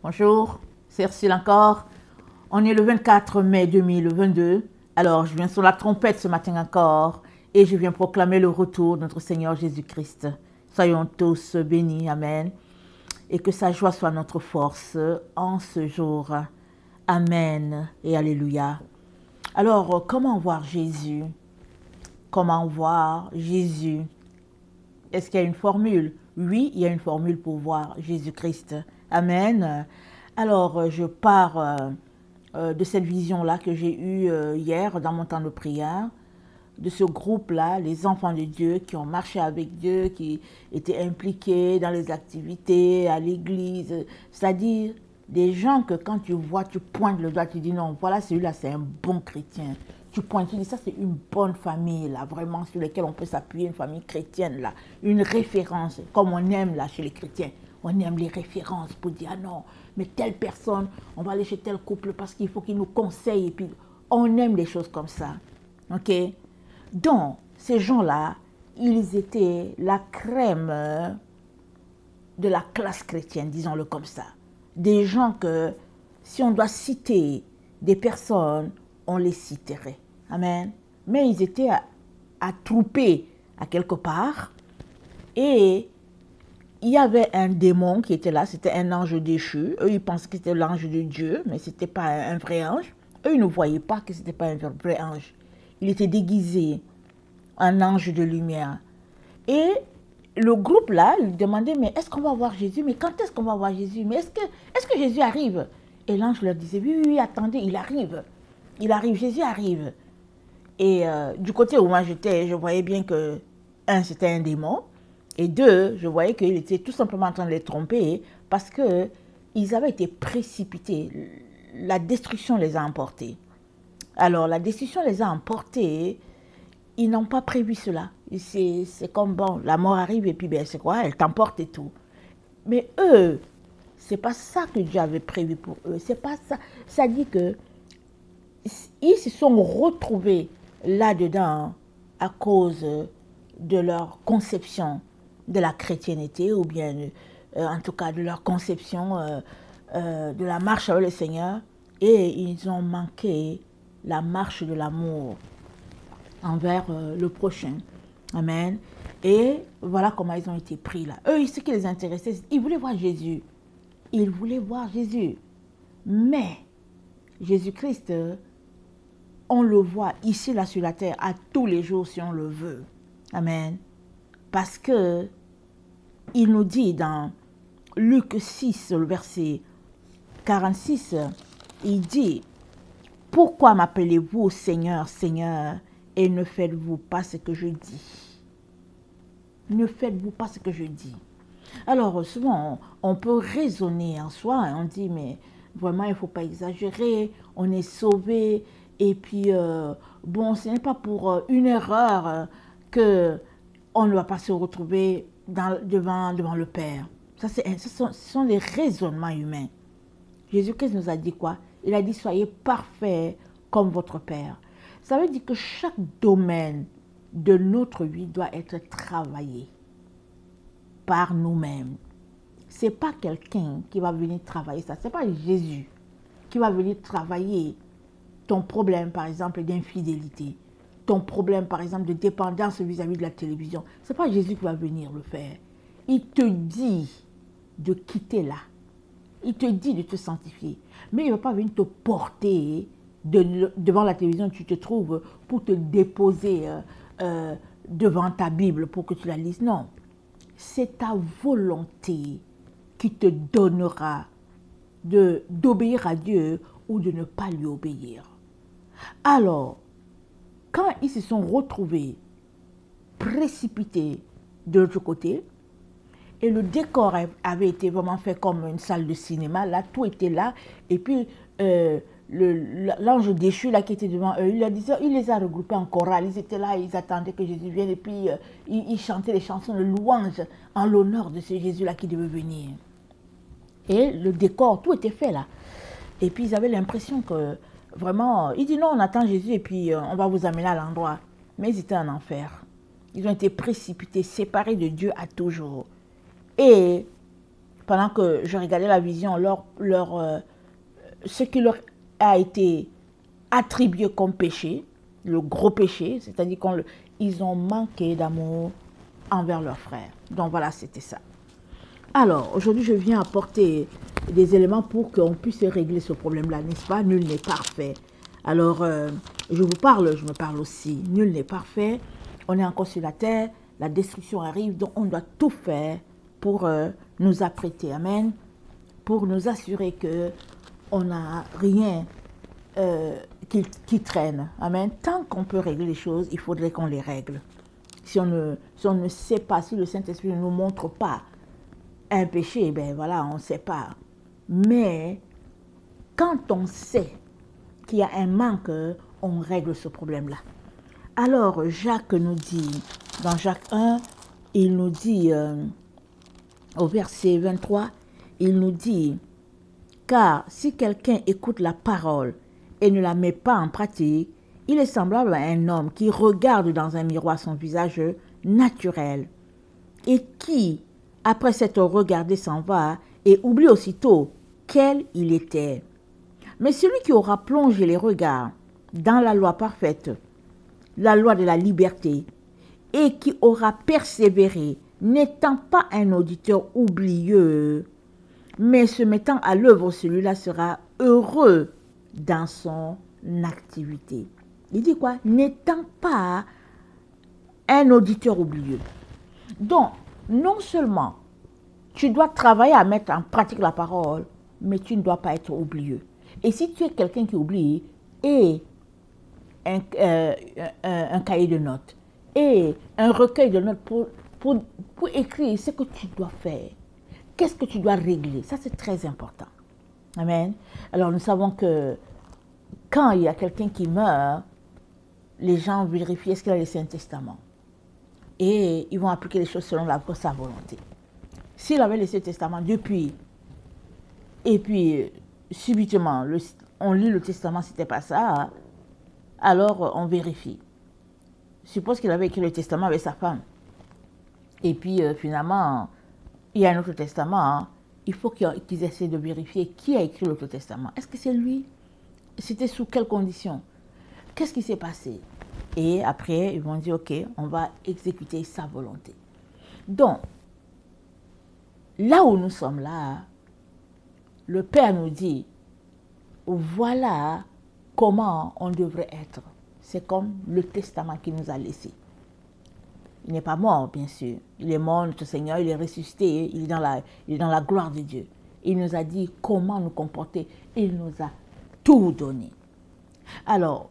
Bonjour, c'est Ursule encore. On est le 24 mai 2022. Alors, je viens sur la trompette ce matin encore et je viens proclamer le retour de notre Seigneur Jésus-Christ. Soyons tous bénis, Amen. Et que sa joie soit notre force en ce jour. Amen et Alléluia. Alors, comment voir Jésus? Comment voir Jésus? Est-ce qu'il y a une formule? Oui, il y a une formule pour voir Jésus-Christ. Amen. Alors, je pars de cette vision-là que j'ai eue hier dans mon temps de prière, de ce groupe-là, les enfants de Dieu qui ont marché avec Dieu, qui étaient impliqués dans les activités à l'église, c'est-à-dire des gens que quand tu vois, tu pointes le doigt, tu dis non, voilà celui-là c'est un bon chrétien. Tu pointes, tu dis ça c'est une bonne famille là, vraiment sur laquelle on peut s'appuyer, une famille chrétienne là, une référence, comme on aime là chez les chrétiens. On aime les références pour dire, ah non, mais telle personne, on va aller chez tel couple parce qu'il faut qu'il nous conseille. Et puis, on aime les choses comme ça. OK? Donc, ces gens-là, ils étaient la crème de la classe chrétienne, disons-le comme ça. Des gens que, si on doit citer des personnes, on les citerait. Amen. Mais ils étaient attroupés à quelque part et il y avait un démon qui était là, c'était un ange déchu. Eux, ils pensaient que c'était l'ange de Dieu, mais ce n'était pas un vrai ange. Eux, ils ne voyaient pas que ce n'était pas un vrai ange. Il était déguisé en ange de lumière. Et le groupe là, lui demandait, mais est-ce qu'on va voir Jésus? Mais quand est-ce qu'on va voir Jésus? Mais est-ce que Jésus arrive? Et l'ange leur disait, oui, oui, oui, attendez, il arrive. Il arrive, Jésus arrive. Et du côté où moi j'étais, je voyais bien que, un, c'était un démon. Et deux, je voyais qu'il était tout simplement en train de les tromper parce qu'ils avaient été précipités. La destruction les a emportés. Alors, la destruction les a emportés. Ils n'ont pas prévu cela. C'est comme, bon, la mort arrive et puis, ben, c'est quoi? Elle t'emporte et tout. Mais eux, c'est pas ça que Dieu avait prévu pour eux. C'est pas ça. Ça dit que ils se sont retrouvés là-dedans à cause de leur conception de la chrétienté ou bien en tout cas de leur conception de la marche avec le Seigneur et ils ont manqué la marche de l'amour envers le prochain. Amen. Et voilà comment ils ont été pris là. Eux, ce qui les intéressait, ils voulaient voir Jésus. Ils voulaient voir Jésus. Mais Jésus-Christ, on le voit ici, là, sur la terre, à tous les jours si on le veut. Amen. Parce que il nous dit dans Luc 6, le verset 46, il dit, « Pourquoi m'appelez-vous Seigneur, Seigneur, et ne faites-vous pas ce que je dis ?» Ne faites-vous pas ce que je dis. Alors, souvent, on peut raisonner en soi, on dit, mais vraiment, il ne faut pas exagérer, on est sauvé, et puis, bon, ce n'est pas pour une erreur qu'on ne va pas se retrouver devant le Père. Ce sont des raisonnements humains. Jésus-Christ nous a dit quoi? Il a dit, soyez parfaits comme votre Père. Ça veut dire que chaque domaine de notre vie doit être travaillé par nous-mêmes. Ce n'est pas quelqu'un qui va venir travailler ça. Ce n'est pas Jésus qui va venir travailler ton problème, par exemple, d'infidélité. Ton problème, par exemple, de dépendance vis-à-vis de la télévision. Ce n'est pas Jésus qui va venir le faire. Il te dit de quitter là. Il te dit de te sanctifier. Mais il ne va pas venir te porter devant la télévision où tu te trouves pour te déposer devant ta Bible pour que tu la lises. Non. C'est ta volonté qui te donnera d'obéir à Dieu ou de ne pas lui obéir. Alors, quand ils se sont retrouvés précipités de l'autre côté, et le décor avait été vraiment fait comme une salle de cinéma, là, tout était là, et puis l'ange déchu là qui était devant eux, il les a regroupés en chorale, ils étaient là, ils attendaient que Jésus vienne, et puis ils chantaient les chansons de louange en l'honneur de ce Jésus-là qui devait venir. Et le décor, tout était fait là. Et puis ils avaient l'impression que, vraiment, il dit non, on attend Jésus et puis on va vous amener à l'endroit. Mais ils étaient en enfer. Ils ont été précipités, séparés de Dieu à toujours. Et pendant que je regardais la vision, ce qui leur a été attribué comme péché, le gros péché, c'est-à-dire qu'ils ont manqué d'amour envers leurs frères. Donc voilà, c'était ça. Alors, aujourd'hui, je viens apporter des éléments pour qu'on puisse régler ce problème-là, n'est-ce pas? Nul n'est parfait. Alors, je vous parle, je me parle aussi. Nul n'est parfait. On est encore sur la terre, la destruction arrive, donc on doit tout faire pour nous apprêter, amen, pour nous assurer qu'on n'a rien qui traîne, amen. Tant qu'on peut régler les choses, il faudrait qu'on les règle. Si on ne sait pas, si le Saint-Esprit ne nous montre pas un péché, ben voilà, on ne sait pas. Mais quand on sait qu'il y a un manque, on règle ce problème-là. Alors, Jacques nous dit, dans Jacques 1, il nous dit, au verset 23, il nous dit, « Car si quelqu'un écoute la parole et ne la met pas en pratique, il est semblable à un homme qui regarde dans un miroir son visage naturel et qui, après s'être regardé, s'en va et oublie aussitôt quel il était. Mais celui qui aura plongé les regards dans la loi parfaite, la loi de la liberté, et qui aura persévéré, n'étant pas un auditeur oublieux, mais se mettant à l'œuvre, celui-là sera heureux dans son activité. » Il dit quoi? N'étant pas un auditeur oublieux. Donc, non seulement tu dois travailler à mettre en pratique la parole, mais tu ne dois pas être oublieux. Et si tu es quelqu'un qui oublie, et un cahier de notes, et un recueil de notes pour écrire ce que tu dois faire, qu'est-ce que tu dois régler, ça c'est très important. Amen. Alors nous savons que quand il y a quelqu'un qui meurt, les gens vérifient est-ce qu'il a laissé un testament. Et ils vont appliquer les choses selon sa volonté. S'il avait laissé le testament depuis, et puis subitement, on lit le testament, c'était pas ça, alors on vérifie. Suppose qu'il avait écrit le testament avec sa femme. Et puis finalement, il y a un autre testament. Il faut qu'ils essaient de vérifier qui a écrit l'autre testament. Est-ce que c'est lui? C'était sous quelles conditions? Qu'est-ce qui s'est passé? Et après, ils vont dire, ok, on va exécuter sa volonté. Donc, là où nous sommes là, le Père nous dit, voilà comment on devrait être. C'est comme le testament qu'il nous a laissé. Il n'est pas mort, bien sûr. Il est mort, notre Seigneur, il est ressuscité, il est dans la gloire de Dieu. Il nous a dit comment nous comporter. Il nous a tout donné. Alors,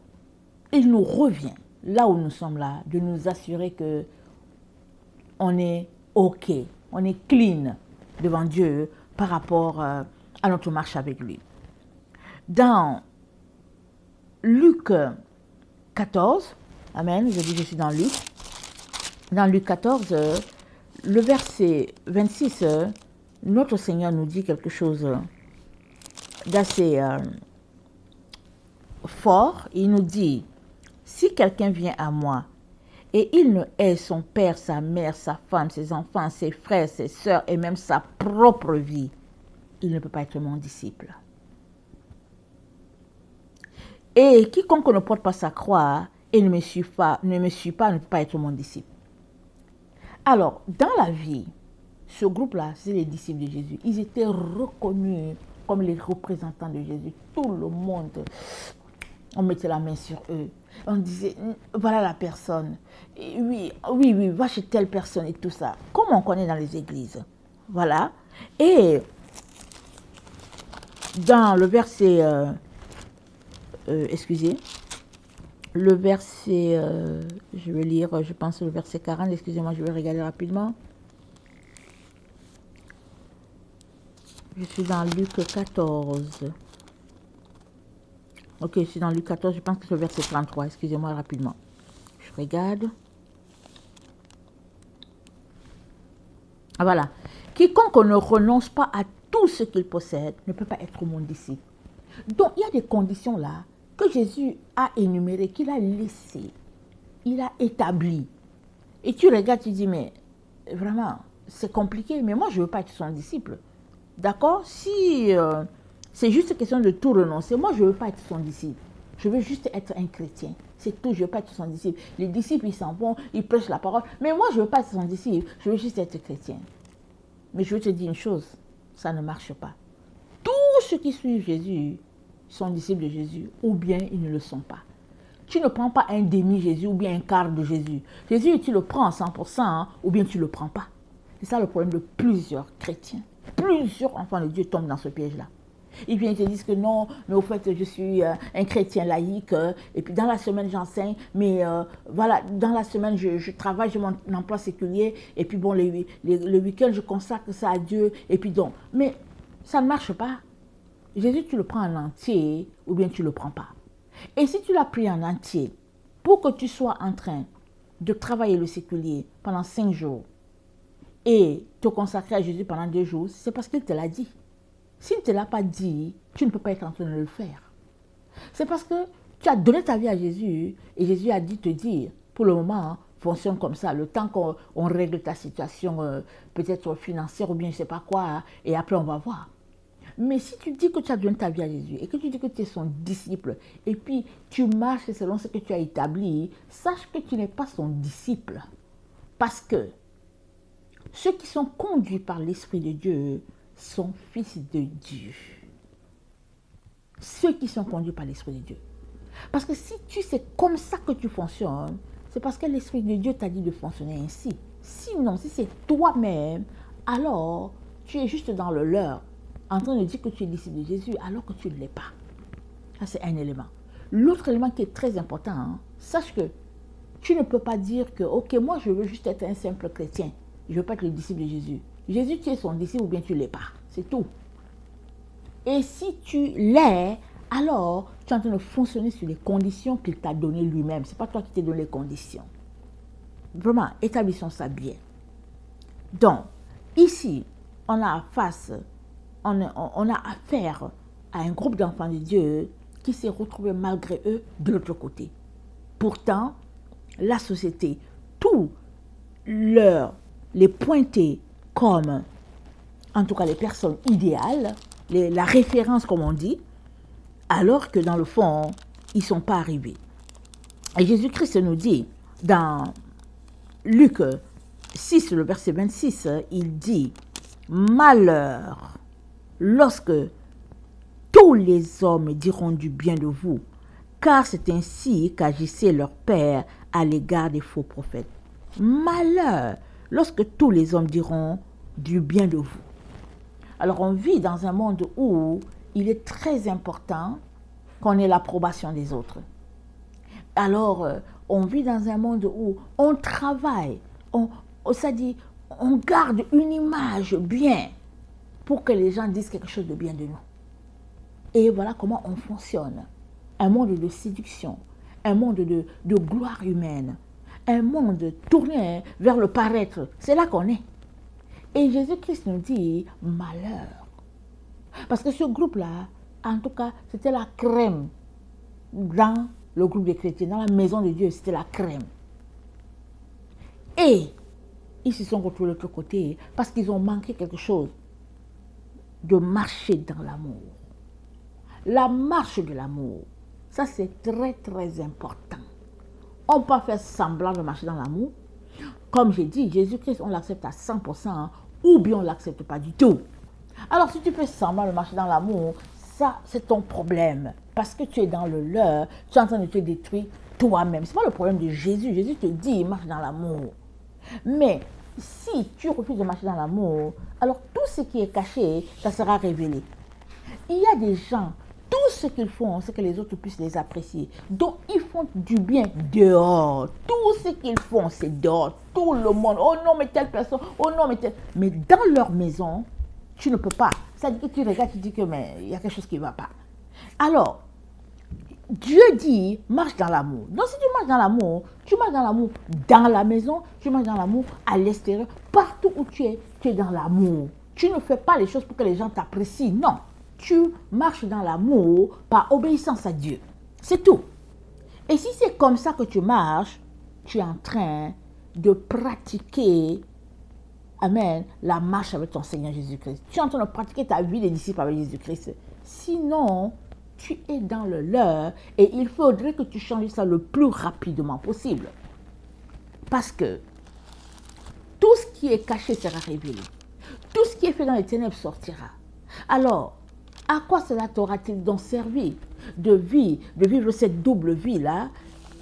il nous revient, là où nous sommes là, de nous assurer que on est OK, on est clean devant Dieu par rapport à notre marche avec lui. Dans Luc 14, amen, je dis je suis dans Luc. Dans Luc 14, le verset 26, notre Seigneur nous dit quelque chose d'assez fort. Il nous dit, si quelqu'un vient à moi et il ne hait son père, sa mère, sa femme, ses enfants, ses frères, ses sœurs et même sa propre vie, il ne peut pas être mon disciple. Et quiconque ne porte pas sa croix et ne me suit pas, ne peut pas être mon disciple. Alors, dans la vie, ce groupe-là, c'est les disciples de Jésus. Ils étaient reconnus comme les représentants de Jésus. Tout le monde, on mettait la main sur eux. On disait, voilà la personne. Oui, va chez telle personne et tout ça. Comme on connaît dans les églises. Voilà. Et dans le verset... excusez, le verset, je vais lire, je pense le verset 40, excusez-moi, je vais regarder rapidement. Je suis dans Luc 14. Ok, je suis dans Luc 14, je pense que c'est le verset 33, excusez-moi rapidement. Je regarde. Ah, voilà. Quiconque ne renonce pas à tout ce qu'il possède ne peut pas être mon disciple. Donc, il y a des conditions là que Jésus a énumérées, qu'il a laissées, il a établies. Et tu regardes, tu dis, mais vraiment, c'est compliqué, mais moi, je ne veux pas être son disciple. D'accord? Si c'est juste question de tout renoncer, moi je ne veux pas être son disciple. Je veux juste être un chrétien. C'est tout, je ne veux pas être son disciple. Les disciples, ils s'en vont, ils prêchent la parole. Mais moi, je ne veux pas être son disciple. Je veux juste être chrétien. Mais je veux te dire une chose, ça ne marche pas. Tous ceux qui suivent Jésus sont disciples de Jésus, ou bien ils ne le sont pas. Tu ne prends pas un demi-Jésus ou bien un quart de Jésus. Jésus, tu le prends à 100%, hein, ou bien tu ne le prends pas. C'est ça le problème de plusieurs chrétiens. Plusieurs enfants de Dieu tombent dans ce piège-là. Ils viennent te dire que non, mais au fait, je suis un chrétien laïque, et puis dans la semaine, j'enseigne, mais voilà, dans la semaine, je travaille, j'ai mon emploi séculier, et puis bon, le week-end, je consacre ça à Dieu, et puis donc. Mais ça ne marche pas. Jésus, tu le prends en entier, ou bien tu ne le prends pas. Et si tu l'as pris en entier, pour que tu sois en train de travailler le séculier pendant 5 jours, et te consacrer à Jésus pendant 2 jours, c'est parce qu'il te l'a dit. S'il ne te l'a pas dit, tu ne peux pas être en train de le faire. C'est parce que tu as donné ta vie à Jésus et Jésus a dit te dire, pour le moment, fonctionne comme ça, le temps qu'on règle ta situation peut-être financière ou bien je ne sais pas quoi, et après on va voir. Mais si tu dis que tu as donné ta vie à Jésus et que tu dis que tu es son disciple et puis tu marches selon ce que tu as établi, sache que tu n'es pas son disciple. Parce que ceux qui sont conduits par l'Esprit de Dieu sont fils de Dieu. Ceux qui sont conduits par l'Esprit de Dieu. Parce que si tu sais comme ça que tu fonctionnes, c'est parce que l'Esprit de Dieu t'a dit de fonctionner ainsi. Sinon, si c'est toi-même, alors tu es juste dans le leurre, en train de dire que tu es disciple de Jésus, alors que tu ne l'es pas. Ça, c'est un élément. L'autre élément qui est très important, hein, sache que tu ne peux pas dire que, ok, moi je veux juste être un simple chrétien. Je ne veux pas être le disciple de Jésus. Jésus, tu es son disciple ou bien tu ne l'es pas. C'est tout. Et si tu l'es, alors tu es en train de fonctionner sur les conditions qu'il t'a données lui-même. Ce n'est pas toi qui t'es donné les conditions. Vraiment, établissons ça bien. Donc, ici, on a affaire à un groupe d'enfants de Dieu qui s'est retrouvé malgré eux de l'autre côté. Pourtant, la société, tous les pointer comme, en tout cas les personnes idéales, la référence comme on dit, alors que dans le fond, ils ne sont pas arrivés. Et Jésus-Christ nous dit, dans Luc 6, le verset 26, il dit, « Malheur, lorsque tous les hommes diront du bien de vous, car c'est ainsi qu'agissait leur Père à l'égard des faux prophètes. Malheur, lorsque tous les hommes diront du bien de vous. » Alors on vit dans un monde où il est très important qu'on ait l'approbation des autres. Alors on vit dans un monde où on travaille, c'est-à-dire on garde une image bien pour que les gens disent quelque chose de bien de nous. Et voilà comment on fonctionne. Un monde de séduction, un monde de gloire humaine, un monde tourné vers le paraître. C'est là qu'on est. Et Jésus-Christ nous dit malheur. Parce que ce groupe-là, en tout cas, c'était la crème dans le groupe des chrétiens, dans la maison de Dieu, c'était la crème. Et ils se sont retrouvés de l'autre côté parce qu'ils ont manqué quelque chose, de marcher dans l'amour. La marche de l'amour, ça c'est très très important. On peut faire semblant de marcher dans l'amour. Comme j'ai dit, Jésus-Christ, on l'accepte à 100%, ou bien on ne l'accepte pas du tout. Alors si tu fais semblant de marcher dans l'amour, ça c'est ton problème. Parce que tu es dans le leur, tu es en train de te détruire toi-même. Ce n'est pas le problème de Jésus. Jésus te dit, marche dans l'amour. Mais si tu refuses de marcher dans l'amour, alors tout ce qui est caché, ça sera révélé. Il y a des gens, tout ce qu'ils font, c'est que les autres puissent les apprécier. Donc, ils font du bien dehors. Tout ce qu'ils font, c'est dehors. Tout le monde, oh non, mais telle personne, oh non, mais telle... Mais dans leur maison, tu ne peux pas. C'est-à-dire que tu regardes, tu dis que mais il y a quelque chose qui ne va pas. Alors, Dieu dit, marche dans l'amour. Donc, si tu marches dans l'amour dans la maison, tu marches dans l'amour à l'extérieur. Partout où tu es dans l'amour. Tu ne fais pas les choses pour que les gens t'apprécient. Non. Tu marches dans l'amour par obéissance à Dieu. C'est tout. Et si c'est comme ça que tu marches, tu es en train de pratiquer amen, la marche avec ton Seigneur Jésus-Christ. Tu es en train de pratiquer ta vie de disciple avec Jésus-Christ. Sinon, tu es dans le leurre et il faudrait que tu changes ça le plus rapidement possible. Parce que tout ce qui est caché sera révélé. Tout ce qui est fait dans les ténèbres sortira. Alors, à quoi cela t'aura-t-il donc servi de vivre cette double vie-là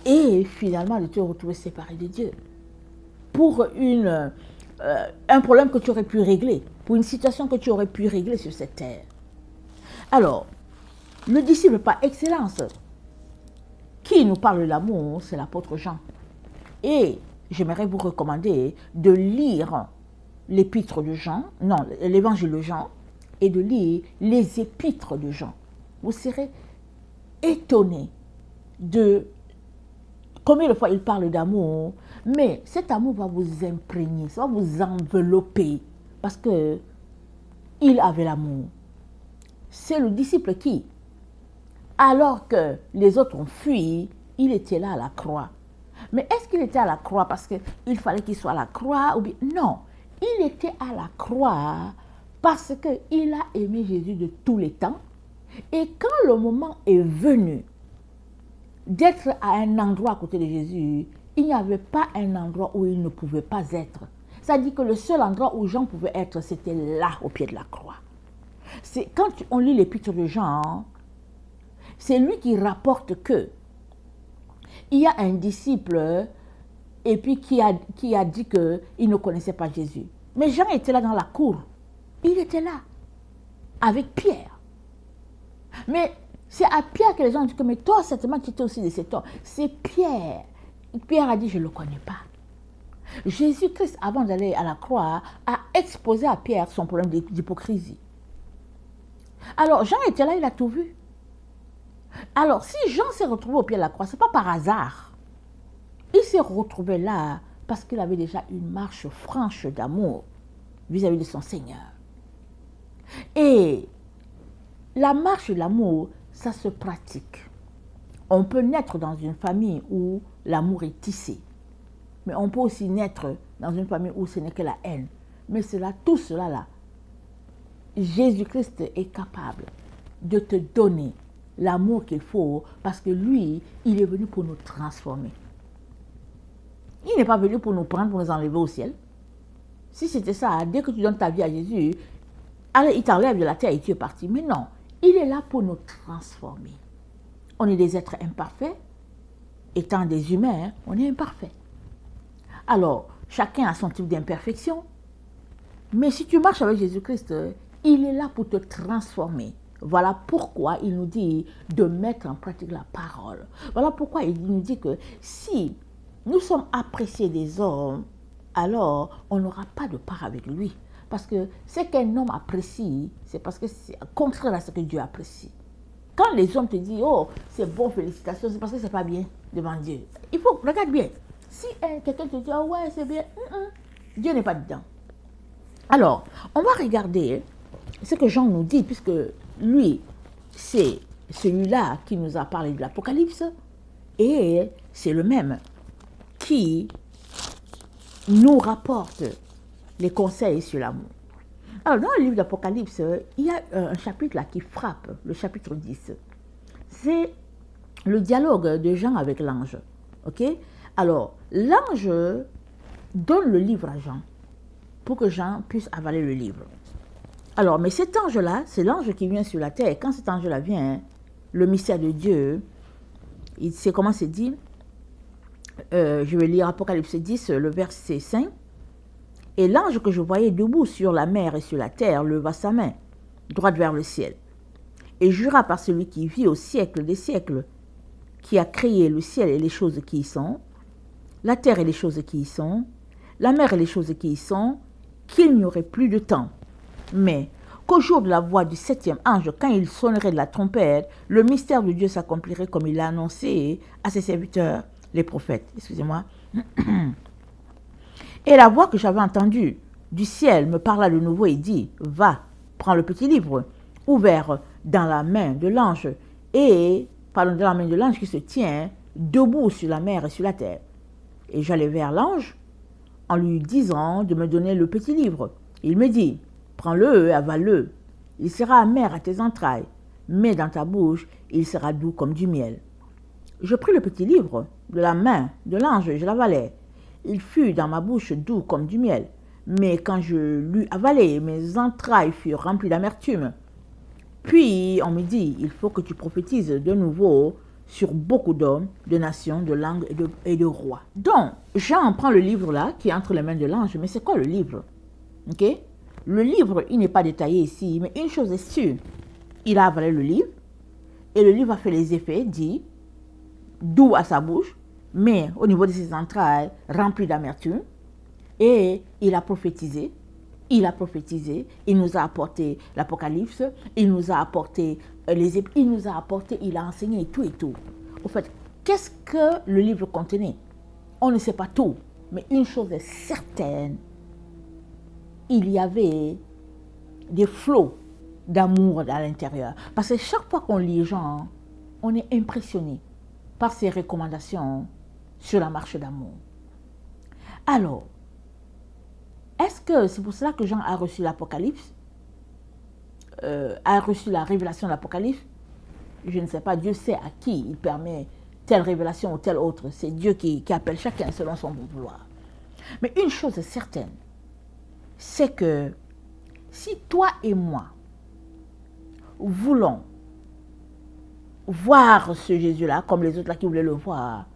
et finalement de te retrouver séparé de Dieu pour un problème que tu aurais pu régler, pour une situation que tu aurais pu régler sur cette terre. Alors, le disciple par excellence qui nous parle de l'amour, c'est l'apôtre Jean. Et j'aimerais vous recommander de lire l'épître de Jean, non, l'évangile de Jean, et de lire les épîtres de Jean. Vous serez étonné de combien de fois il parle d'amour, mais cet amour va vous imprégner, ça va vous envelopper, parce que il avait l'amour. C'est le disciple qui, alors que les autres ont fui, il était là à la croix. Mais est-ce qu'il était à la croix parce qu'il fallait qu'il soit à la croix ou bien non, il était à la croix parce qu'il a aimé Jésus de tous les temps. Et quand le moment est venu d'être à un endroit à côté de Jésus, il n'y avait pas un endroit où il ne pouvait pas être. C'est-à-dire que le seul endroit où Jean pouvait être, c'était là, au pied de la croix. Quand on lit l'épître de Jean, c'est lui qui rapporte que il y a un disciple et puis qui a dit qu'il ne connaissait pas Jésus. Mais Jean était là dans la cour. Il était là, avec Pierre. Mais c'est à Pierre que les gens disent que mais toi, certainement, tu étais aussi de cet homme. C'est Pierre. Pierre a dit, je ne le connais pas. Jésus-Christ, avant d'aller à la croix, a exposé à Pierre son problème d'hypocrisie. Alors, Jean était là, il a tout vu. Alors, si Jean s'est retrouvé au pied de la croix, ce n'est pas par hasard. Il s'est retrouvé là parce qu'il avait déjà une marche franche d'amour vis-à-vis de son Seigneur. Et la marche de l'amour, ça se pratique. On peut naître dans une famille où l'amour est tissé. Mais on peut aussi naître dans une famille où ce n'est que la haine. Mais tout cela là, Jésus-Christ est capable de te donner l'amour qu'il faut parce que lui, il est venu pour nous transformer. Il n'est pas venu pour nous prendre, pour nous enlever au ciel. Si c'était ça, dès que tu donnes ta vie à Jésus, allez, il t'enlève de la terre et tu es parti. Mais non, il est là pour nous transformer. On est des êtres imparfaits. Étant des humains, on est imparfaits. Alors, chacun a son type d'imperfection. Mais si tu marches avec Jésus-Christ, il est là pour te transformer. Voilà pourquoi il nous dit de mettre en pratique la parole. Voilà pourquoi il nous dit que si nous sommes appréciés des hommes, alors on n'aura pas de part avec lui. Parce que ce qu'un homme apprécie, c'est parce que c'est contraire à ce que Dieu apprécie. Quand les hommes te disent, oh, c'est bon, félicitations, c'est parce que c'est pas bien devant Dieu. Il faut, regarde bien. Si quelqu'un te dit, oh ouais, c'est bien, Dieu n'est pas dedans. Alors, on va regarder ce que Jean nous dit, puisque lui, c'est celui-là qui nous a parlé de l'Apocalypse, et c'est le même qui nous rapporte les conseils sur l'amour. Alors, dans le livre d'Apocalypse, il y a un chapitre là qui frappe, le chapitre 10. C'est le dialogue de Jean avec l'ange. Ok? Alors, l'ange donne le livre à Jean pour que Jean puisse avaler le livre. Alors, mais cet ange-là, c'est l'ange qui vient sur la terre. Et quand cet ange-là vient, le mystère de Dieu, c'est comment c'est dit? Je vais lire Apocalypse 10, le verset 5. Et l'ange que je voyais debout sur la mer et sur la terre leva sa main, droite vers le ciel, et jura par celui qui vit au siècle des siècles, qui a créé le ciel et les choses qui y sont, la terre et les choses qui y sont, la mer et les choses qui y sont, qu'il n'y aurait plus de temps, mais qu'au jour de la voix du septième ange, quand il sonnerait de la trompette, le mystère de Dieu s'accomplirait comme il l'a annoncé à ses serviteurs, les prophètes. Excusez-moi. Et la voix que j'avais entendue du ciel me parla de nouveau et dit, va, prends le petit livre, ouvert dans la main de l'ange, et, dans la main de l'ange qui se tient debout sur la mer et sur la terre. Et j'allais vers l'ange, en lui disant de me donner le petit livre. Il me dit, prends-le et avale-le. Il sera amer à tes entrailles, mais dans ta bouche, il sera doux comme du miel. Je pris le petit livre de la main de l'ange et je l'avalai. Il fut dans ma bouche doux comme du miel, mais quand je l'eus avalé, mes entrailles furent remplies d'amertume. Puis on me dit, il faut que tu prophétises de nouveau sur beaucoup d'hommes, de nations, de langues et de rois. Donc, Jean prend le livre là, qui est entre les mains de l'ange, mais c'est quoi le livre? Ok? Le livre, il n'est pas détaillé ici, mais une chose est sûre, il a avalé le livre, et le livre a fait les effets, dit, doux à sa bouche, mais au niveau de ses entrailles, rempli d'amertume, et il a prophétisé, il nous a apporté l'Apocalypse, il nous a apporté il a enseigné tout et tout. Au fait, qu'est-ce que le livre contenait? On ne sait pas tout, mais une chose est certaine, il y avait des flots d'amour à l'intérieur. Parce que chaque fois qu'on lit Jean, on est impressionné par ses recommandations sur la marche d'amour. Alors, est-ce que c'est pour cela que Jean a reçu l'Apocalypse, a reçu la révélation de l'Apocalypse? Je ne sais pas, Dieu sait à qui il permet telle révélation ou telle autre. C'est Dieu qui appelle chacun selon son bon vouloir. Mais une chose est certaine, c'est que si toi et moi voulons voir ce Jésus-là, comme les autres là qui voulaient le voir,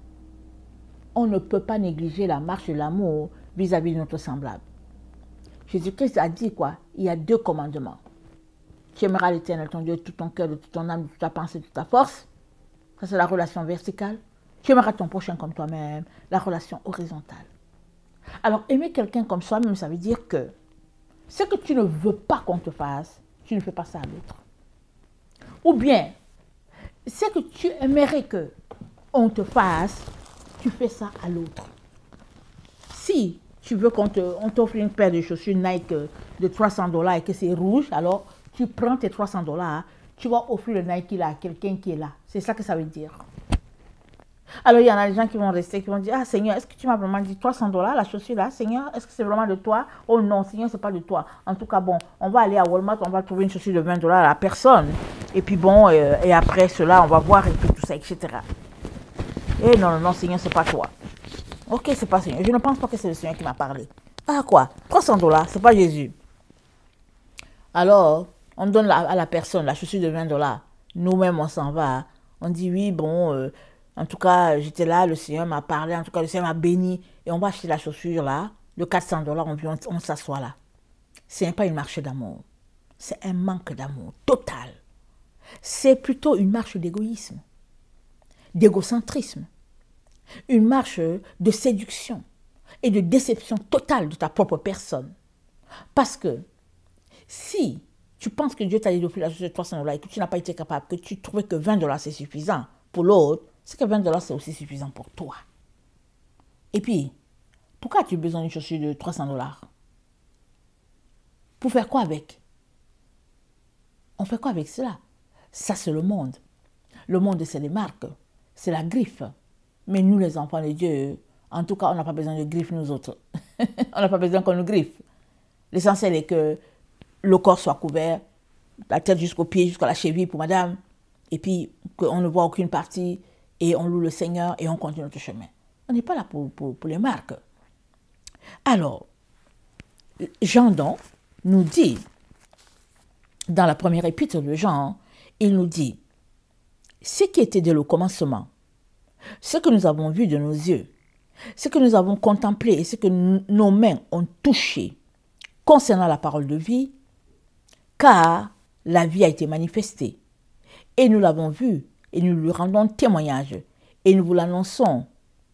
on ne peut pas négliger la marche de l'amour vis-à-vis de notre semblable. Jésus-Christ a dit quoi? Il y a 2 commandements. Tu aimeras l'Éternel ton Dieu de tout ton cœur, de toute ton âme, de toute ta pensée, de toute ta force. Ça, c'est la relation verticale. Tu aimeras ton prochain comme toi-même, la relation horizontale. Alors, aimer quelqu'un comme soi-même, ça veut dire que ce que tu ne veux pas qu'on te fasse, tu ne fais pas ça à l'autre. Ou bien, ce que tu aimerais qu'on te fasse, tu fais ça à l'autre. Si tu veux qu'on t'offre une paire de chaussures Nike de $300 et que c'est rouge, alors tu prends tes $300, tu vas offrir le Nike là à quelqu'un qui est là. C'est ça que ça veut dire. Alors il y en a des gens qui vont rester, qui vont dire, ah Seigneur, est-ce que tu m'as vraiment dit $300 la chaussure là? Seigneur, est-ce que c'est vraiment de toi? Oh non, Seigneur, c'est pas de toi. En tout cas, bon, on va aller à Walmart, on va trouver une chaussure de $20 à la personne. Et puis bon, et après cela, on va voir et puis tout ça, etc. Et non, non, non, Seigneur, c'est pas toi. Ok, c'est pas Seigneur. Je ne pense pas que c'est le Seigneur qui m'a parlé. Ah quoi? $300, c'est pas Jésus. Alors, on donne à la personne la chaussure de $20. Nous-mêmes, on s'en va. On dit oui, bon, en tout cas, j'étais là, le Seigneur m'a parlé, en tout cas, le Seigneur m'a béni. Et on va acheter la chaussure là, de $400, on s'assoit là. Ce n'est pas une marche d'amour. C'est un manque d'amour total. C'est plutôt une marche d'égoïsme, d'égocentrisme. Une marche de séduction et de déception totale de ta propre personne. Parce que si tu penses que Dieu t'a dit d'offrir la chaussure de $300 et que tu n'as pas été capable, que tu trouvais que $20 c'est suffisant pour l'autre, c'est que $20 c'est aussi suffisant pour toi. Et puis, pourquoi as-tu besoin d'une chaussure de $300? Pour faire quoi avec? On fait quoi avec cela? Ça, c'est le monde. Le monde, c'est les marques, c'est la griffe. Mais nous, les enfants de Dieu, en tout cas, on n'a pas besoin de griffes, nous autres. On n'a pas besoin qu'on nous griffe. L'essentiel est que le corps soit couvert, la tête jusqu'aux pieds, jusqu'à la cheville pour madame, et puis qu'on ne voit aucune partie, et on loue le Seigneur, et on continue notre chemin. On n'est pas là pour les marques. Alors, Jean donc nous dit, dans la première épître de Jean, il nous dit, ce qui était dès le commencement, ce que nous avons vu de nos yeux, ce que nous avons contemplé et ce que nos mains ont touché concernant la parole de vie, car la vie a été manifestée. Et nous l'avons vue et nous lui rendons témoignage et nous vous l'annonçons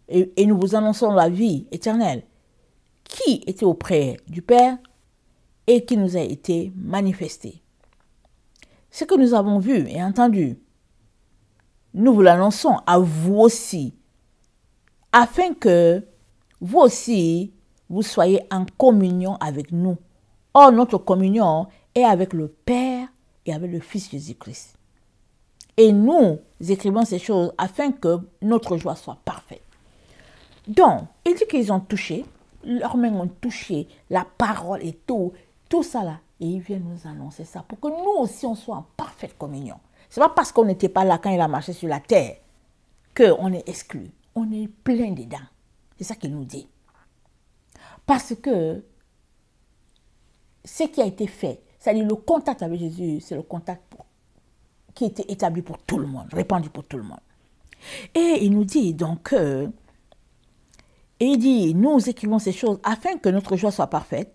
et nous vous annonçons la vie éternelle qui était auprès du Père et qui nous a été manifestée. Ce que nous avons vu et entendu, nous vous l'annonçons à vous aussi, afin que vous aussi, vous soyez en communion avec nous. Or, notre communion est avec le Père et avec le Fils Jésus-Christ. Et nous écrivons ces choses afin que notre joie soit parfaite. Donc, il dit qu'ils ont touché, leurs mains ont touché la parole et tout ça là. Et ils viennent nous annoncer ça pour que nous aussi on soit en parfaite communion. Ce n'est pas parce qu'on n'était pas là quand il a marché sur la terre qu'on est exclu. On est plein dedans. C'est ça qu'il nous dit. Parce que ce qui a été fait, c'est-à-dire le contact avec Jésus, c'est le contact qui était établi pour tout le monde, répandu pour tout le monde. Et il nous dit donc et il dit, nous écrivons ces choses afin que notre joie soit parfaite.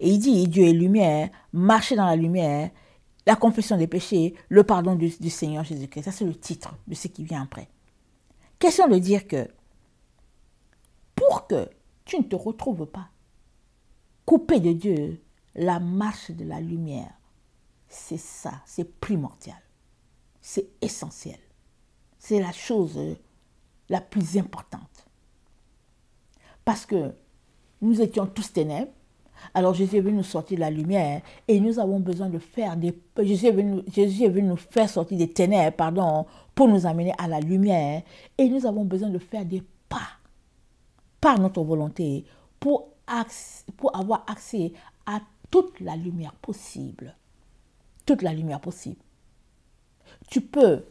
Et il dit, Dieu est lumière, marchez dans la lumière, la confession des péchés, le pardon du Seigneur Jésus-Christ. Ça, c'est le titre de ce qui vient après. Question de dire que pour que tu ne te retrouves pas coupé de Dieu, la marche de la lumière, c'est ça, c'est primordial, c'est essentiel, c'est la chose la plus importante. Parce que nous étions tous ténèbres, alors Jésus est venu nous sortir de la lumière et nous avons besoin de faire des... Jésus est venu nous faire sortir des ténèbres, pour nous amener à la lumière. Et nous avons besoin de faire des pas par notre volonté pour avoir accès à toute la lumière possible. Toute la lumière possible. Tu peux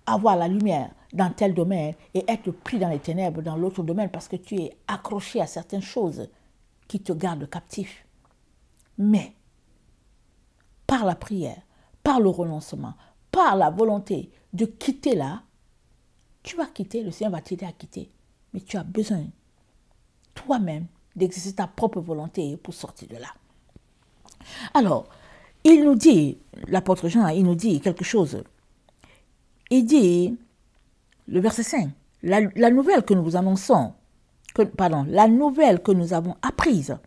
avoir la lumière dans tel domaine et être pris dans les ténèbres dans l'autre domaine parce que tu es accroché à certaines choses qui te gardent captif. Mais par la prière, par le renoncement, par la volonté de quitter là, tu vas quitter, le Seigneur va t'aider à quitter. Mais tu as besoin toi-même d'exercer ta propre volonté pour sortir de là. Alors, il nous dit, l'apôtre Jean, il nous dit quelque chose. Il dit, le verset 5, la nouvelle que nous vous annonçons, la nouvelle que nous avons apprise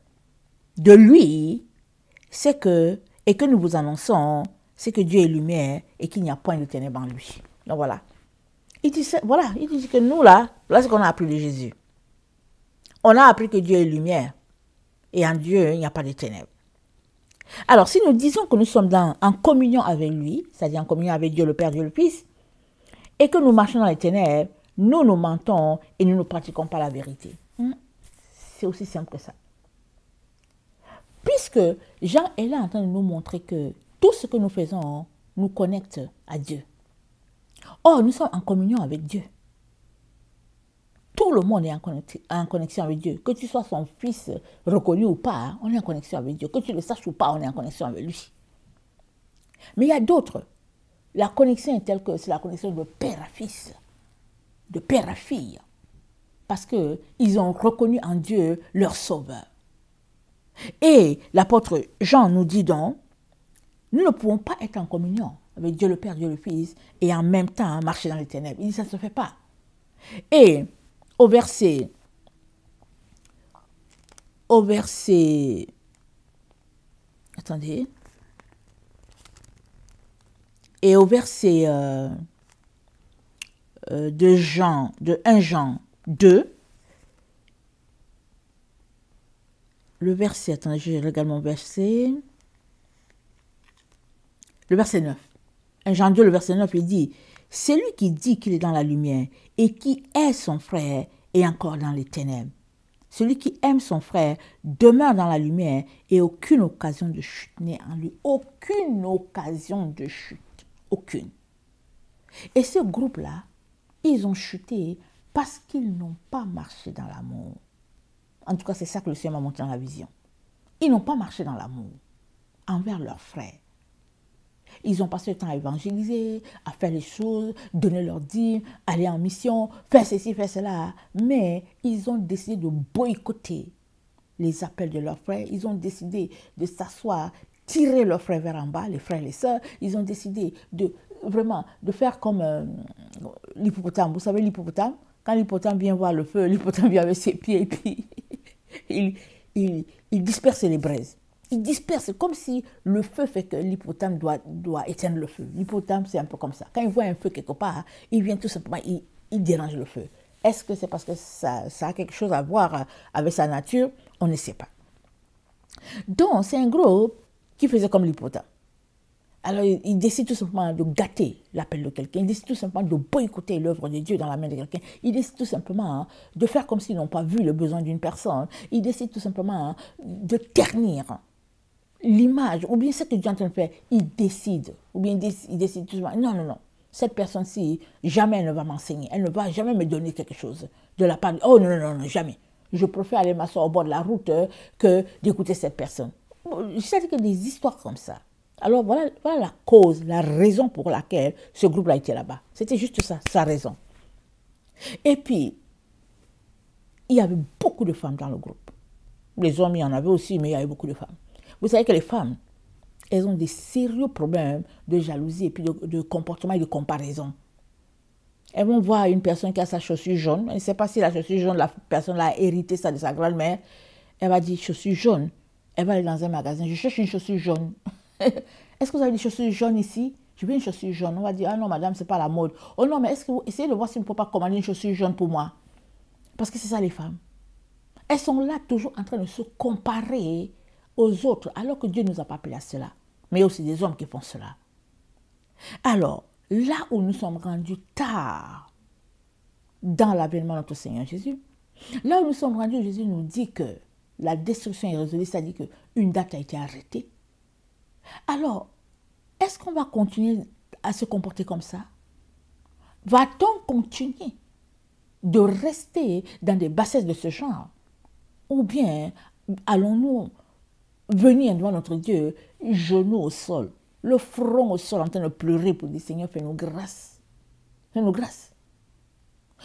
de lui, c'est que, et que nous vous annonçons, c'est que Dieu est lumière et qu'il n'y a point de ténèbres en lui. Donc voilà. Il dit que nous là c'est ce qu'on a appris de Jésus. On a appris que Dieu est lumière et en Dieu, il n'y a pas de ténèbres. Alors, si nous disons que nous sommes en communion avec lui, c'est-à-dire en communion avec Dieu le Père, Dieu le Fils, et que nous marchons dans les ténèbres, nous mentons et nous ne pratiquons pas la vérité. C'est aussi simple que ça. Puisque Jean est là en train de nous montrer que tout ce que nous faisons nous connecte à Dieu. Or, nous sommes en communion avec Dieu. Tout le monde est en connexion avec Dieu. Que tu sois son fils reconnu ou pas, on est en connexion avec Dieu. Que tu le saches ou pas, on est en connexion avec lui. Mais il y a d'autres. La connexion est telle que c'est la connexion de père à fils, de père à fille. Parce qu'ils ont reconnu en Dieu leur sauveur. Et l'apôtre Jean nous dit donc, nous ne pouvons pas être en communion avec Dieu le Père, Dieu le Fils, et en même temps marcher dans les ténèbres. Il dit, ça ne se fait pas. Et au verset, attendez, et au verset de 1 Jean 2, le verset, attendez, je regarde mon verset, le verset 9. 1 Jean 2, le verset 9, il dit, c'est lui qui dit qu'il est dans la lumière et qui est son frère est encore dans les ténèbres. Celui qui aime son frère demeure dans la lumière et aucune occasion de chute n'est en lui. Aucune occasion de chute. Aucune. Et ce groupe-là, ils ont chuté parce qu'ils n'ont pas marché dans l'amour. En tout cas, c'est ça que le Seigneur m'a montré dans la vision. Ils n'ont pas marché dans l'amour envers leurs frères. Ils ont passé le temps à évangéliser, à faire les choses, donner leur dîme, aller en mission, faire ceci, faire cela. Mais ils ont décidé de boycotter les appels de leurs frères. Ils ont décidé de s'asseoir, tirer leurs frères vers en bas, les frères et les sœurs. Ils ont décidé de faire comme l'hippopotame. Vous savez l'hippopotame? Quand l'hippopotame vient voir le feu, l'hippopotame vient avec ses pieds et puis il disperse les braises. Il disperse comme si le feu fait que l'hippopotame doit éteindre le feu. L'hippopotame, c'est un peu comme ça. Quand il voit un feu quelque part, il vient tout simplement, il dérange le feu. Est-ce que c'est parce que ça a quelque chose à voir avec sa nature? On ne sait pas. Donc, c'est un groupe qui faisait comme l'hippopotame. Alors, il décide tout simplement de gâter l'appel de quelqu'un. Il décide tout simplement de boycotter l'œuvre de Dieu dans la main de quelqu'un. Il décide tout simplement de faire comme s'ils n'ont pas vu le besoin d'une personne. Il décide tout simplement de ternir l'image, ou bien ce que Dieu est en train de faire. Il décide, ou bien il décide tout simplement, non, non, non. Cette personne-ci, jamais elle ne va m'enseigner. Elle ne va jamais me donner quelque chose de la part de... Oh non, non, non, non, jamais. Je préfère aller m'asseoir au bord de la route que d'écouter cette personne. C'est-à-dire que des histoires comme ça. Alors voilà la cause, la raison pour laquelle ce groupe-là était là-bas. C'était juste ça, sa raison. Et puis, il y avait beaucoup de femmes dans le groupe. Les hommes, il y en avait aussi, mais il y avait beaucoup de femmes. Vous savez que les femmes, elles ont des sérieux problèmes de jalousie et puis de comportement et de comparaison. Elles vont voir une personne qui a sa chaussure jaune. Elle ne sait pas si la chaussure jaune, la personne a hérité ça de sa grand-mère. Elle va dire chaussure jaune. Elle va aller dans un magasin. Je cherche une chaussure jaune. Est-ce que vous avez des chaussures jaunes ici? Je veux une chaussure jaune. On va dire, ah non, madame, c'est pas la mode. Oh non, mais est-ce que vous essayez de voir si vous ne pouvez pas commander une chaussure jaune pour moi? Parce que c'est ça les femmes. Elles sont là toujours en train de se comparer aux autres, alors que Dieu ne nous a pas appelés à cela. Mais il y a aussi des hommes qui font cela. Alors, là où nous sommes rendus tard dans l'avènement de notre Seigneur Jésus, là où nous sommes rendus, Jésus nous dit que la destruction est résolue, c'est-à-dire qu'une date a été arrêtée. Alors, est-ce qu'on va continuer à se comporter comme ça? Va-t-on continuer de rester dans des bassesses de ce genre? Ou bien allons-nous venir devant notre Dieu, genoux au sol, le front au sol en train de pleurer pour dire Seigneur, fais-nous grâce. Fais-nous grâce.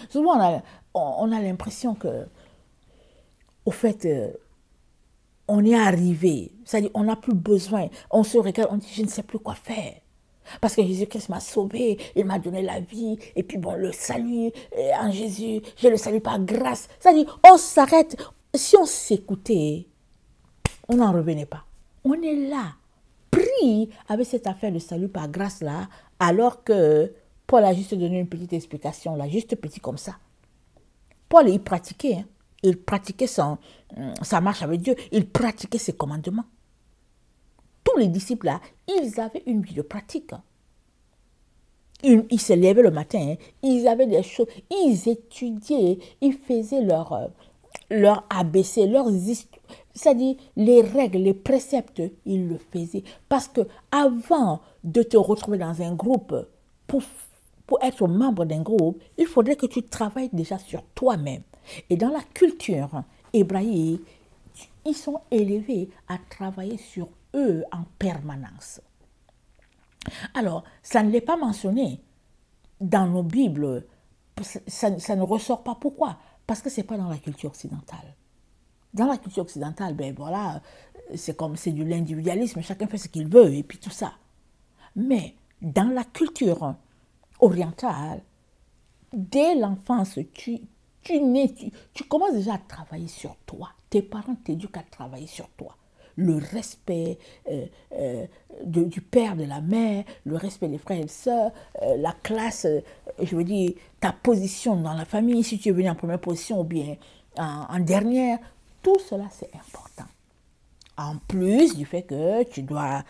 Souvent, on a l'impression que, au fait, on est arrivé. C'est-à-dire, on n'a plus besoin. On se regarde, on dit, je ne sais plus quoi faire. Parce que Jésus-Christ m'a sauvé, il m'a donné la vie. Et puis bon, le salut en Jésus, je le salue par grâce. C'est-à-dire, on s'arrête. Si on s'écoutait, on n'en revenait pas. On est là, pris avec cette affaire de salut par grâce là, alors que Paul a juste donné une petite explication là, juste petit comme ça. Paul, il pratiquait, hein. Il pratiquait sa marche avec Dieu, il pratiquait ses commandements. Tous les disciples là, ils avaient une vie de pratique. Ils se levaient le matin, hein. Ils avaient des choses, ils étudiaient, ils faisaient leur ABC, leurs histoires, c'est-à-dire les règles, les préceptes, ils le faisaient. Parce que avant de te retrouver dans un groupe, pour être membre d'un groupe, il faudrait que tu travailles déjà sur toi-même. Et dans la culture hébraïque, ils sont élevés à travailler sur eux en permanence. Alors, ça ne l'est pas mentionné dans nos Bibles, ça ne ressort pas. Pourquoi? Parce que ce n'est pas dans la culture occidentale. Dans la culture occidentale, ben voilà, c'est comme c'est de l'individualisme, chacun fait ce qu'il veut et puis tout ça. Mais dans la culture orientale, dès l'enfance, tu commences déjà à travailler sur toi. Tes parents t'éduquent à travailler sur toi. Le respect du père, de la mère, le respect des frères et des sœurs, la classe, je veux dire, ta position dans la famille, si tu es venu en première position ou bien en dernière, tout cela c'est important. En plus du fait que tu dois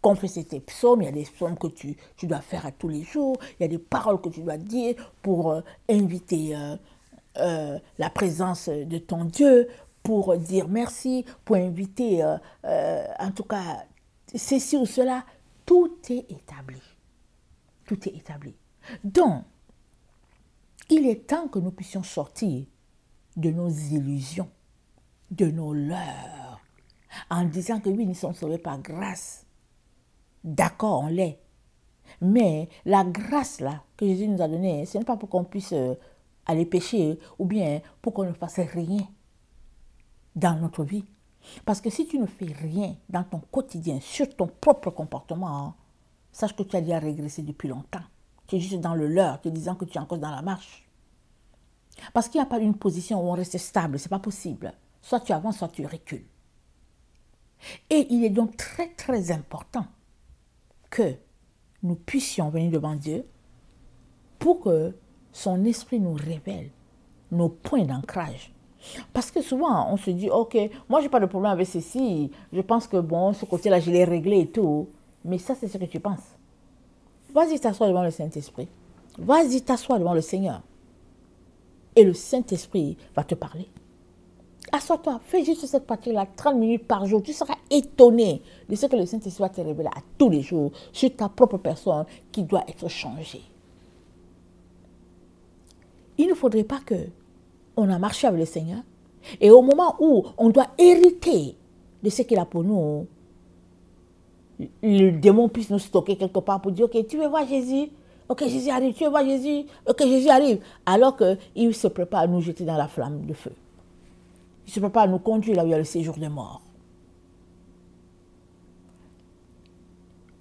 confesser tes psaumes, il y a des psaumes que tu dois faire à tous les jours, il y a des paroles que tu dois dire pour inviter la présence de ton Dieu, pour dire merci, pour inviter, en tout cas, ceci ou cela, tout est établi. Tout est établi. Donc, il est temps que nous puissions sortir de nos illusions, de nos leurres, en disant que oui, nous sommes sauvés par grâce. D'accord, on l'est. Mais la grâce là que Jésus nous a donnée, ce n'est pas pour qu'on puisse aller pécher ou bien pour qu'on ne fasse rien dans notre vie. Parce que si tu ne fais rien dans ton quotidien, sur ton propre comportement, sache que tu as déjà régressé depuis longtemps. Tu es juste dans le leurre, te disant que tu es encore dans la marche. Parce qu'il n'y a pas une position où on reste stable, ce n'est pas possible. Soit tu avances, soit tu recules. Et il est donc très très important que nous puissions venir devant Dieu pour que son esprit nous révèle nos points d'ancrage. Parce que souvent, on se dit, ok, moi, je n'ai pas de problème avec ceci. Je pense que, bon, ce côté-là, je l'ai réglé et tout. Mais ça, c'est ce que tu penses. Vas-y t'asseoir devant le Saint-Esprit. Vas-y t'asseoir devant le Seigneur. Et le Saint-Esprit va te parler. Assois-toi, fais juste cette pratique-là 30 minutes par jour. Tu seras étonné de ce que le Saint-Esprit va te révéler à tous les jours sur ta propre personne qui doit être changée. Il ne faudrait pas qu'on a marché avec le Seigneur et au moment où on doit hériter de ce qu'il a pour nous, le démon puisse nous stocker quelque part pour dire, ok, tu veux voir Jésus? Ok, Jésus arrive, tu veux voir Jésus? Ok, Jésus arrive. Alors qu'il se prépare à nous jeter dans la flamme de feu. Il se prépare à nous conduire là où il y a le séjour des morts.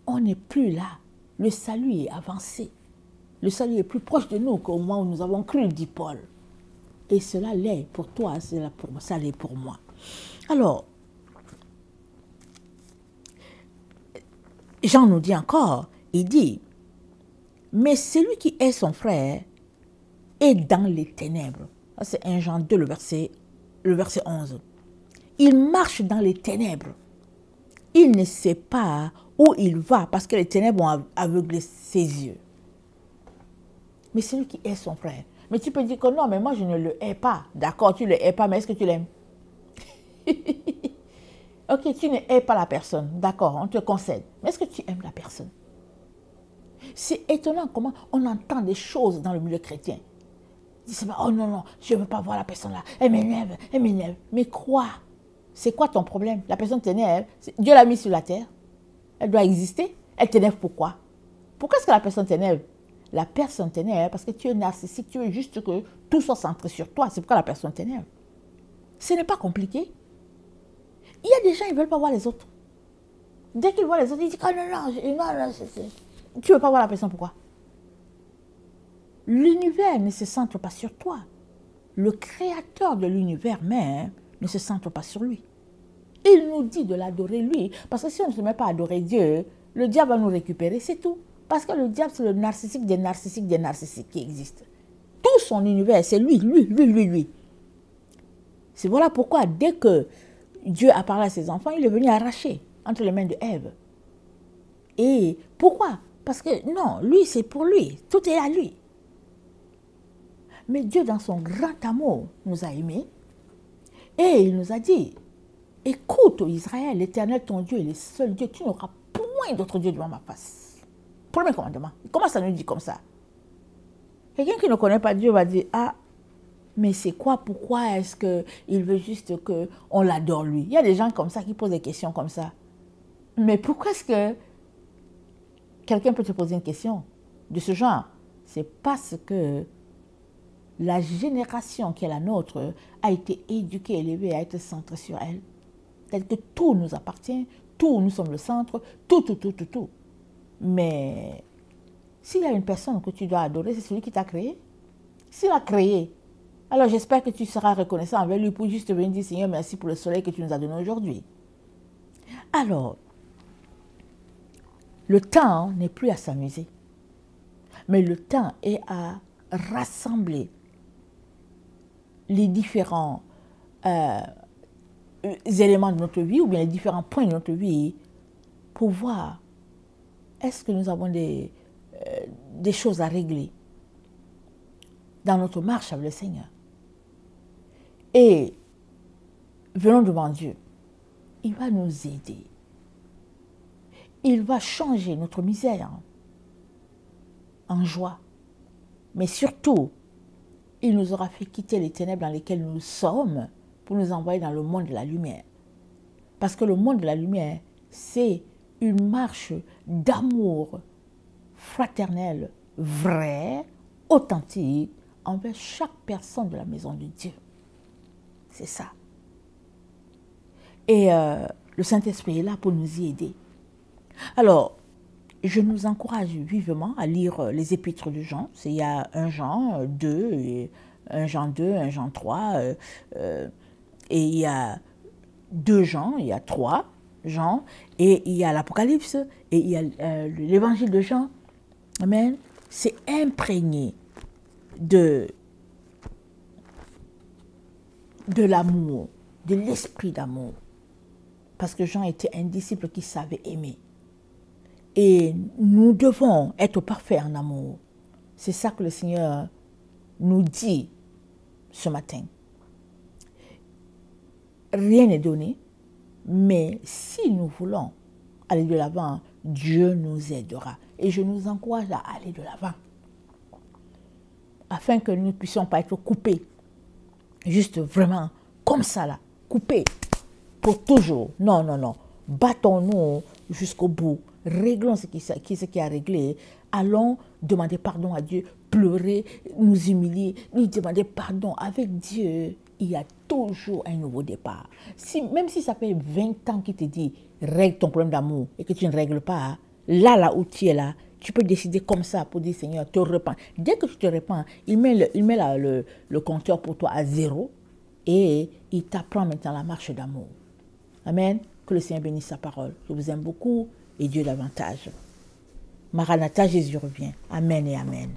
On n'est plus là. Le salut est avancé. Le salut est plus proche de nous qu'au moment où nous avons cru, dit Paul. Et cela l'est pour toi, ça l'est pour moi. Alors, Jean nous dit encore, il dit, mais celui qui est son frère est dans les ténèbres. C'est 1 Jean 2, le verset 11. Il marche dans les ténèbres. Il ne sait pas où il va parce que les ténèbres ont aveuglé ses yeux. Mais celui qui est son frère. Mais tu peux dire que non, mais moi je ne le hais pas. D'accord, tu ne le hais pas, mais est-ce que tu l'aimes? Ok, tu ne hais pas la personne. D'accord, on te concède. Mais est-ce que tu aimes la personne? C'est étonnant comment on entend des choses dans le milieu chrétien. Ils disent, oh non, non, je ne veux pas voir la personne là. Elle m'énerve, elle m'énerve. Mais quoi? C'est quoi ton problème? La personne t'énerve. Dieu l'a mis sur la terre. Elle doit exister. Elle t'énerve pourquoi? Pourquoi est-ce que la personne t'énerve? La personne t'énerve parce que tu es narcissique. Tu veux juste que tout soit centré sur toi. C'est pourquoi la personne t'énerve. Ce n'est pas compliqué. Il y a des gens, ils ne veulent pas voir les autres. Dès qu'ils voient les autres, ils disent, oh non, non, non, tu ne veux pas voir la personne, pourquoi? L'univers ne se centre pas sur toi. Le créateur de l'univers même ne se centre pas sur lui. Il nous dit de l'adorer lui, parce que si on ne se met pas à adorer Dieu, le diable va nous récupérer, c'est tout. Parce que le diable, c'est le narcissique des narcissiques des narcissiques qui existent. Tout son univers, c'est lui, lui. C'est voilà pourquoi, dès que Dieu a parlé à ses enfants, il est venu arracher entre les mains de Ève. Et pourquoi? Parce que non, lui, c'est pour lui. Tout est à lui. Mais Dieu, dans son grand amour, nous a aimés. Et il nous a dit, écoute, Israël, l'Éternel, ton Dieu, est le seul Dieu. Tu n'auras point d'autre Dieu devant ma face. Premier commandement. Comment ça nous dit comme ça? Quelqu'un qui ne connaît pas Dieu va dire, ah, mais c'est quoi? Pourquoi est-ce qu'il veut juste qu'on l'adore lui? Il y a des gens comme ça qui posent des questions comme ça. Mais pourquoi est-ce que quelqu'un peut te poser une question de ce genre? C'est parce que la génération qui est la nôtre a été éduquée, élevée à être centrée sur elle. C'est-à-dire que tout nous appartient, tout, nous sommes le centre, tout. Mais s'il y a une personne que tu dois adorer, c'est celui qui t'a créé. S'il a créé, alors j'espère que tu seras reconnaissant envers lui pour juste venir dire, Seigneur, merci pour le soleil que tu nous as donné aujourd'hui. Alors, le temps n'est plus à s'amuser, mais le temps est à rassembler les différents éléments de notre vie ou bien les différents points de notre vie pour voir est-ce que nous avons des choses à régler dans notre marche avec le Seigneur. Et venons devant Dieu. Il va nous aider. Il va changer notre misère en joie. Mais surtout, il nous aura fait quitter les ténèbres dans lesquelles nous sommes pour nous envoyer dans le monde de la lumière. Parce que le monde de la lumière, c'est une marche d'amour fraternel, vrai, authentique, envers chaque personne de la maison de Dieu. C'est ça. Et le Saint-Esprit est là pour nous y aider. Alors, je nous encourage vivement à lire les épîtres de Jean. Il y a 1 Jean 2, et 1 Jean 2, 1 Jean 3, et il y a 2 Jean, il y a 3 Jean, et il y a l'Apocalypse, et il y a l'évangile de Jean. Amen. C'est imprégné de l'amour, de l'esprit d'amour. Parce que Jean était un disciple qui savait aimer. Et nous devons être parfaits en amour. C'est ça que le Seigneur nous dit ce matin. Rien n'est donné, mais si nous voulons aller de l'avant, Dieu nous aidera. Et je nous encourage à aller de l'avant, afin que nous ne puissions pas être coupés, juste vraiment comme ça là, coupés pour toujours. Non, non, non. Battons-nous jusqu'au bout. Réglons ce qui a réglé. Allons demander pardon à Dieu, pleurer, nous humilier, nous demander pardon. Avec Dieu, il y a toujours un nouveau départ. Même si ça fait 20 ans qu'il te dit, règle ton problème d'amour et que tu ne règles pas, là où tu es là, tu peux décider comme ça pour dire, Seigneur, te repens. Dès que tu te repens, il met le compteur pour toi à 0 et il t'apprend maintenant la marche d'amour. Amen. Que le Seigneur bénisse sa parole. Je vous aime beaucoup et Dieu davantage. Maranatha, Jésus revient. Amen et amen.